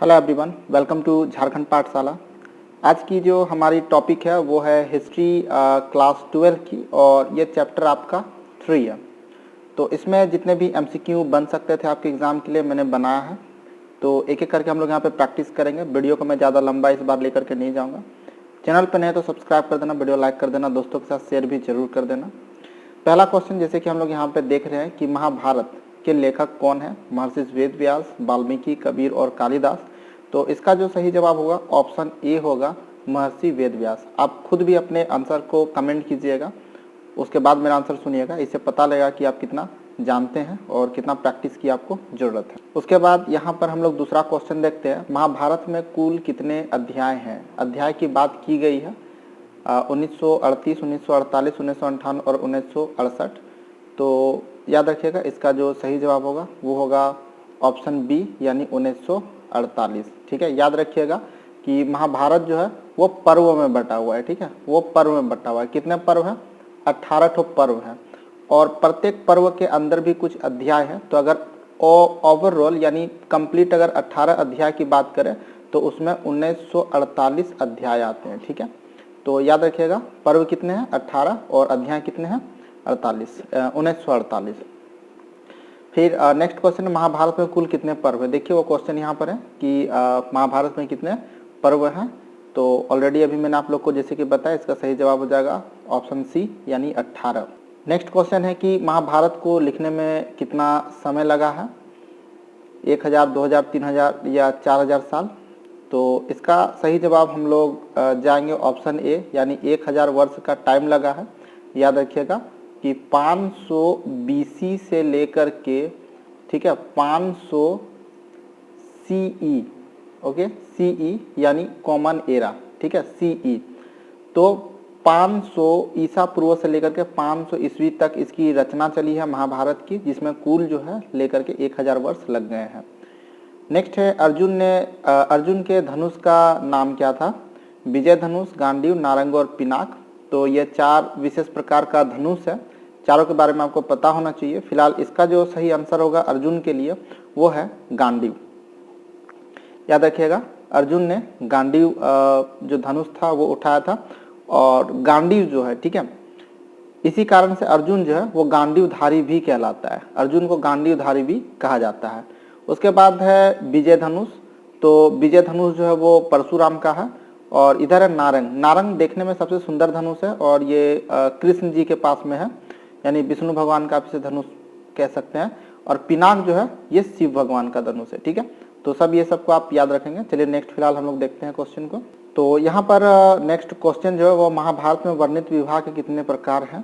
Hello everyone, welcome to Jharkhand Pathshala. आज की जो हमारी टॉपिक है वो है हिस्ट्री क्लास 12 की, और ये चैप्टर आपका 3 है। तो इसमें जितने भी एमसीक्यू बन सकते थे आपके एग्ज़ाम के लिए मैंने बनाया है। तो एक एक करके हम लोग यहाँ पे प्रैक्टिस करेंगे। वीडियो को मैं ज़्यादा लंबा इस बार लेकर के नहीं जाऊँगा। चैनल पर नहीं तो सब्सक्राइब कर देना, वीडियो लाइक कर देना, दोस्तों के साथ शेयर भी जरूर कर देना। पहला क्वेश्चन जैसे कि हम लोग यहाँ पे देख रहे हैं कि महाभारत के लेखक कौन है? महर्षि वेद व्यास, वाल्मीकि, कबीर और कालिदास। तो इसका जो सही जवाब होगा ऑप्शन ए होगा, महर्षि वेद व्यास। आप खुद भी अपने आंसर को कमेंट कीजिएगा, उसके बाद मेरा आंसर सुनिएगा। इससे पता लगेगा कि आप कितना जानते हैं और कितना प्रैक्टिस की आपको जरूरत है। उसके बाद यहाँ पर हम लोग दूसरा क्वेश्चन देखते हैं। महाभारत में कुल कितने अध्याय हैं? अध्याय की बात की गई है 1938, 1948, 1958 और 1968। तो याद रखिएगा, इसका जो सही जवाब होगा वो होगा ऑप्शन बी यानी 1948। ठीक है, याद रखिएगा कि महाभारत जो है वो पर्व में बटा हुआ है। ठीक है, वो पर्व में बटा हुआ है। कितने पर्व हैं? 18 ठो पर्व हैं, और प्रत्येक पर्व के अंदर भी कुछ अध्याय हैं। तो अगर ओवरऑल यानी कंप्लीट अगर 18 अध्याय की बात करें तो उसमें 1948 अध्याय आते हैं। ठीक है, तो याद रखिएगा पर्व कितने हैं? 18, और अध्याय कितने हैं? 1948। फिर नेक्स्ट क्वेश्चन है, महाभारत में कुल कितने पर्व है? देखिए वो क्वेश्चन यहाँ पर है कि महाभारत में कितने पर्व हैं। तो ऑलरेडी अभी मैंने आप लोग को जैसे कि बताया, इसका सही जवाब हो जाएगा ऑप्शन सी यानी 18। नेक्स्ट क्वेश्चन है कि महाभारत को लिखने में कितना समय लगा है? 1000, 2000, 3000 या 4000 साल? तो इसका सही जवाब हम लोग जाएंगे ऑप्शन ए यानी 1000 वर्ष का टाइम लगा है। याद रखिएगा कि 500 बीसी से लेकर के, ठीक है, 500 सीई, ओके, सीई यानी कॉमन एरा, ठीक है, सीई। तो 500 ईसा पूर्व से लेकर के 500 ईस्वी तक इसकी रचना चली है महाभारत की, जिसमें कुल जो है लेकर के 1000 वर्ष लग गए हैं। नेक्स्ट है अर्जुन के धनुष का नाम क्या था? विजय धनुष, गांडीव, नारंग और पिनाक। तो ये 4 विशेष प्रकार का धनुष है। चारों के बारे में आपको पता होना चाहिए। फिलहाल इसका जो सही आंसर होगा अर्जुन के लिए वो है गांडीव। याद रखिएगा, अर्जुन ने गांडीव जो धनुष था वो उठाया था, और गांडीव जो है, ठीक है, इसी कारण से अर्जुन जो है वो गांडीवधारी भी कहलाता है। अर्जुन को गांडीवधारी भी कहा जाता है। उसके बाद है विजय धनुष। तो विजय धनुष जो है वो परशुराम का है। और इधर है नारंग। नारंग देखने में सबसे सुंदर धनुष है, और ये कृष्ण जी के पास में है, यानी विष्णु भगवान का आप इसे धनुष कह सकते हैं। और पिनाक जो है ये शिव भगवान का धनुष है। ठीक है, तो सब ये सबको आप याद रखेंगे। चलिए नेक्स्ट फिलहाल हम लोग देखते हैं क्वेश्चन को। तो यहाँ पर नेक्स्ट क्वेश्चन जो है वो महाभारत में वर्णित विवाह के कितने प्रकार हैं?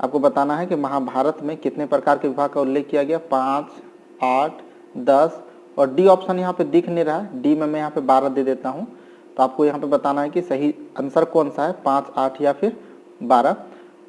आपको बताना है कि महाभारत में कितने प्रकार के विवाह का उल्लेख किया गया। 5, 8, 10 और डी ऑप्शन यहाँ पे दिख नहीं रहा है। डी में मैं यहाँ पे 12 दे देता हूँ। तो आपको यहाँ पे बताना है कि सही आंसर कौन सा है, 5, 8 या फिर 12।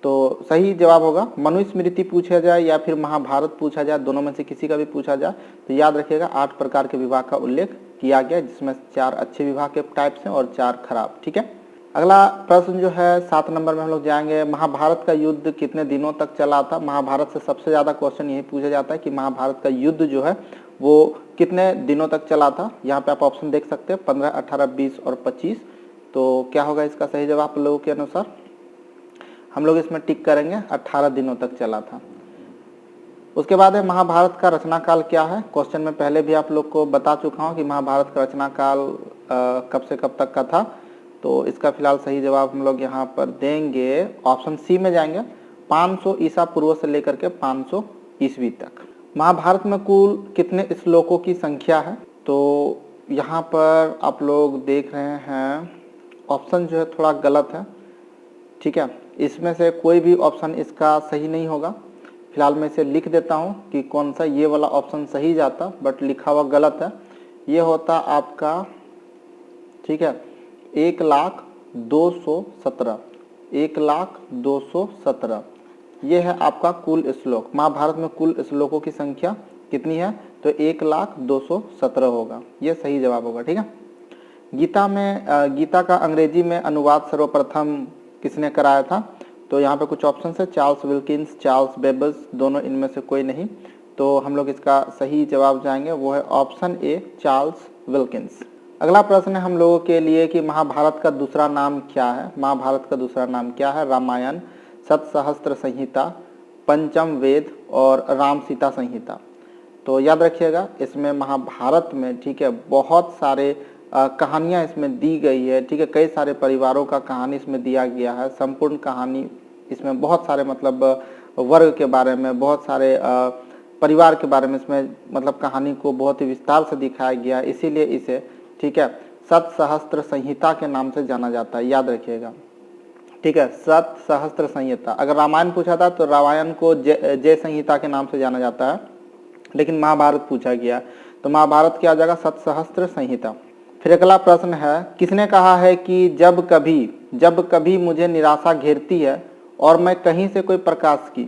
तो सही जवाब होगा मनुस्मृति पूछा जाए या फिर महाभारत पूछा जाए, दोनों में से किसी का भी पूछा जाए तो याद रखिएगा 8 प्रकार के विवाह का उल्लेख किया गया, जिसमें 4 अच्छे विवाह के टाइप्स हैं और 4 खराब। ठीक है, अगला प्रश्न जो है 7 नंबर में हम लोग जाएंगे। महाभारत का युद्ध कितने दिनों तक चला था? महाभारत से सबसे ज्यादा क्वेश्चन यही पूछा जाता है कि महाभारत का युद्ध जो है वो कितने दिनों तक चला था। यहाँ पे आप ऑप्शन देख सकते हैं 15, 18, 20 और 25। तो क्या होगा इसका सही जवाब आप लोगों के अनुसार? हम लोग इसमें टिक करेंगे 18 दिनों तक चला था। उसके बाद है महाभारत का रचना काल क्या है? क्वेश्चन में पहले भी आप लोग को बता चुका हूँ कि महाभारत का रचना काल कब से कब तक का था। तो इसका फिलहाल सही जवाब हम लोग यहाँ पर देंगे ऑप्शन सी में जाएंगे, 500 ईसा पूर्व से लेकर के 500 ईस्वी तक। महाभारत में कुल कितने श्लोकों की संख्या है? तो यहाँ पर आप लोग देख रहे हैं ऑप्शन जो है थोड़ा गलत है। ठीक है, इसमें से कोई भी ऑप्शन इसका सही नहीं होगा। फिलहाल मैं इसे लिख देता हूँ कि कौन सा ये वाला ऑप्शन सही जाता, बट लिखा हुआ गलत है। ये होता आपका, ठीक है, 1,02,17। 1,02,17 ये है आपका कुल श्लोक। महाभारत में कुल श्लोकों की संख्या कितनी है? तो 1,02,17 होगा, ये सही जवाब होगा। ठीक है, गीता का अंग्रेजी में अनुवाद सर्वप्रथम किसने कराया था? तो यहाँ पे कुछ ऑप्शन है, चार्ल्स विल्किंस, चार्ल्स बेबल्स, दोनों इनमें से कोई नहीं। तो हम लोग इसका सही जवाब जाएंगे, वो है ऑप्शन ए चार्ल्स विल्किंस। अगला प्रश्न है हम लोगों के लिए कि महाभारत का दूसरा नाम क्या है। महाभारत का दूसरा नाम क्या है? रामायण, सतसहस्त्र संहिता, पंचम वेद और राम सीता संहिता। तो याद रखिएगा इसमें महाभारत में, ठीक है, बहुत सारे कहानियाँ इसमें दी गई है, ठीक है, कई सारे परिवारों का कहानी इसमें दिया गया है, संपूर्ण कहानी इसमें बहुत सारे मतलब वर्ग के बारे में, बहुत सारे परिवार के बारे में इसमें मतलब कहानी को बहुत ही विस्तार से दिखाया गया है, इसीलिए इसे, ठीक है, सतसहस्त्र संहिता के नाम से जाना जाता है, याद रखिएगा, ठीक है, सतसहस्त्र संहिता। अगर रामायण पूछा था तो रामायण को जय संहिता के नाम से जाना जाता है, लेकिन महाभारत पूछा गया तो महाभारत क्या आ जाएगा? सतसहस्त्र संहिता। फिर अगला प्रश्न है, किसने कहा है कि जब कभी मुझे निराशा घेरती है और मैं कहीं से कोई प्रकाश की,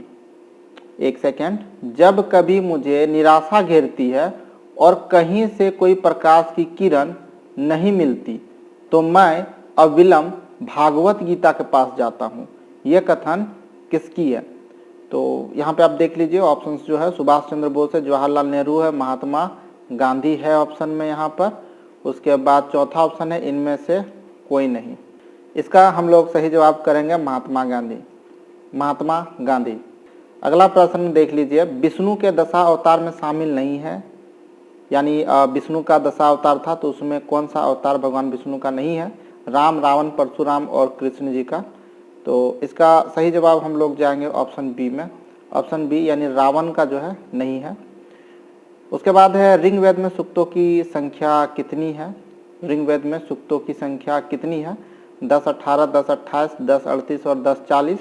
एक सेकेंड, जब कभी मुझे निराशा घेरती है और कहीं से कोई प्रकाश की किरण नहीं मिलती तो मैं अविलंब भागवत गीता के पास जाता हूँ, यह कथन किसकी है? तो यहाँ पे आप देख लीजिए ऑप्शंस जो है, सुभाष चंद्र बोस है, जवाहरलाल नेहरू है, महात्मा गांधी है ऑप्शन में यहाँ पर, उसके बाद चौथा ऑप्शन है इनमें से कोई नहीं। इसका हम लोग सही जवाब करेंगे महात्मा गांधी, महात्मा गांधी। अगला प्रश्न देख लीजिए, विष्णु के दशा अवतार में शामिल नहीं है, यानी विष्णु का दशा अवतार था तो उसमें कौन सा अवतार भगवान विष्णु का नहीं है? राम, रावण, परशुराम और कृष्ण जी का। तो इसका सही जवाब हम लोग जाएंगे ऑप्शन बी में, ऑप्शन बी यानी रावण का जो है नहीं है। उसके बाद है ऋग्वेद में सूक्तों की संख्या कितनी है? ऋग्वेद में सूक्तों की संख्या कितनी है? 10, 18, 10, 28, 10, 38 और 10, 40।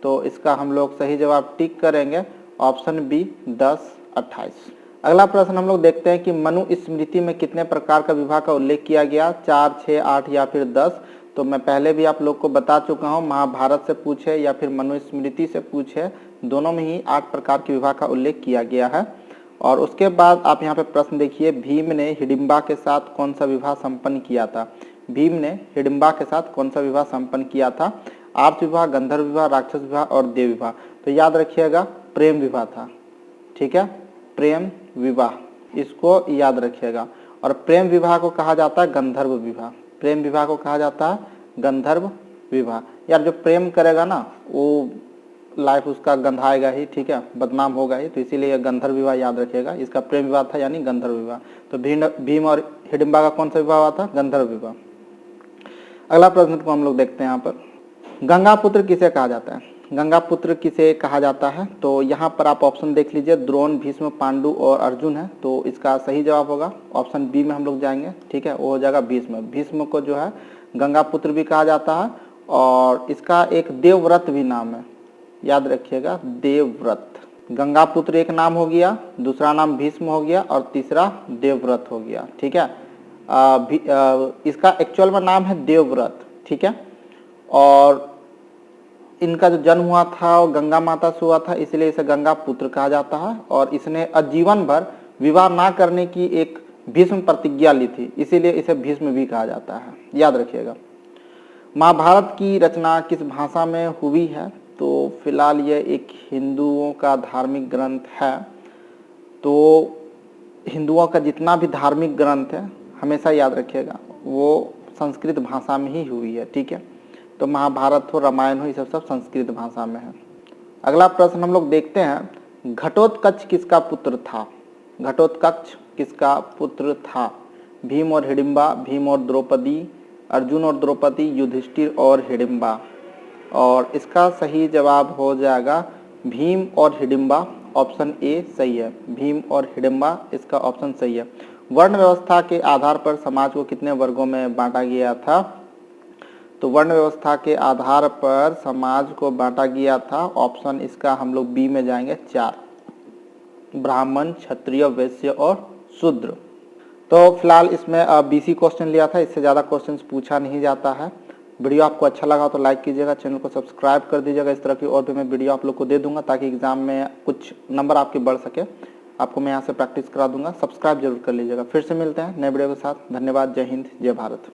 तो इसका हम लोग सही जवाब टिक करेंगे ऑप्शन बी 10, 28। अगला प्रश्न हम लोग देखते हैं कि मनु स्मृति में कितने प्रकार का विवाह का उल्लेख किया गया? 4, 6, 8 या फिर 10। तो मैं पहले भी आप लोग को बता चुका हूँ, महाभारत से पूछे या फिर मनुस्मृति से पूछे, दोनों में ही 8 प्रकार के विवाह का उल्लेख किया गया है। और उसके बाद आप यहाँ पे प्रश्न देखिए, भीम ने हिडिंबा के साथ कौन सा विवाह संपन्न किया था? भीम ने हिडिंबा के साथ कौन सा विवाह संपन्न किया था? आर्थ विवाह, गंधर्व विवाह, राक्षस विवाह और देव विवाह। तो याद रखिएगा प्रेम विवाह था, ठीक है, प्रेम विवाह, इसको याद रखिएगा। और प्रेम विवाह को कहा जाता है गंधर्व विवाह, प्रेम विवाह को कहा जाता है गंधर्व विवाह। यार जो प्रेम करेगा ना वो लाइफ उसका गंधाएगा ही, ठीक है, बदनाम होगा ही, तो इसीलिए गंधर्व विवाह याद रखिएगा। इसका प्रेम विवाह था यानी गंधर्व विवाह। तो भीम और हिडिंबा का कौन सा विवाह हुआ था? गंधर्व विवाह। अगला प्रश्न को हम लोग देखते हैं यहाँ पर, गंगा पुत्र किसे कहा जाता है? गंगा पुत्र किसे कहा जाता है? तो यहाँ पर आप ऑप्शन देख लीजिए, द्रोण, भीष्म, पांडु और अर्जुन है। तो इसका सही जवाब होगा ऑप्शन बी में हम लोग जाएंगे, ठीक है, वो हो जाएगा भीष्म। भीष्म को जो है गंगा पुत्र भी कहा जाता है और इसका एक देवव्रत भी नाम है, याद रखिएगा देवव्रत। गंगा पुत्र एक नाम हो गया, दूसरा नाम भीष्म हो गया और तीसरा देवव्रत हो गया, ठीक है। इसका एक्चुअल में नाम है देवव्रत, ठीक है, और इनका जो जन्म हुआ था वो गंगा माता से हुआ था, इसलिए इसे गंगा पुत्र कहा जाता है। और इसने आजीवन भर विवाह ना करने की एक भीष्म प्रतिज्ञा ली थी, इसीलिए इसे भीष्म भी कहा जाता है, याद रखिएगा। महाभारत की रचना किस भाषा में हुई है? तो फिलहाल ये एक हिंदुओं का धार्मिक ग्रंथ है, तो हिंदुओं का जितना भी धार्मिक ग्रंथ है हमेशा याद रखिएगा वो संस्कृत भाषा में ही हुई है, ठीक है। तो महाभारत हो, रामायण हो, ये सब संस्कृत भाषा में है। अगला प्रश्न हम लोग देखते हैं, घटोत्कच किसका पुत्र था? घटोत्कच किसका पुत्र था? भीम और हिडिंबा, भीम और द्रौपदी, अर्जुन और द्रौपदी, युधिष्ठिर और हिडिंबा। और इसका सही जवाब हो जाएगा भीम और हिडिंबा, ऑप्शन ए सही है, भीम और हिडिंबा इसका ऑप्शन सही है। वर्ण व्यवस्था के आधार पर समाज को कितने वर्गों में बांटा गया था? तो वर्ण व्यवस्था के आधार पर समाज को बांटा गया था, ऑप्शन इसका हम लोग बी में जाएंगे 4, ब्राह्मण, क्षत्रिय, वैश्य और शूद्र। तो फिलहाल इसमें बीसी क्वेश्चन लिया था, इससे ज़्यादा क्वेश्चंस पूछा नहीं जाता है। वीडियो आपको अच्छा लगा तो लाइक कीजिएगा, चैनल को सब्सक्राइब कर दीजिएगा। इस तरह की और भी मैं वीडियो आप लोग को दे दूंगा ताकि एग्जाम में कुछ नंबर आपके बढ़ सके। आपको मैं यहाँ से प्रैक्टिस करा दूंगा, सब्सक्राइब जरूर कर लीजिएगा। फिर से मिलते हैं नए वीडियो के साथ। धन्यवाद, जय हिंद, जय भारत।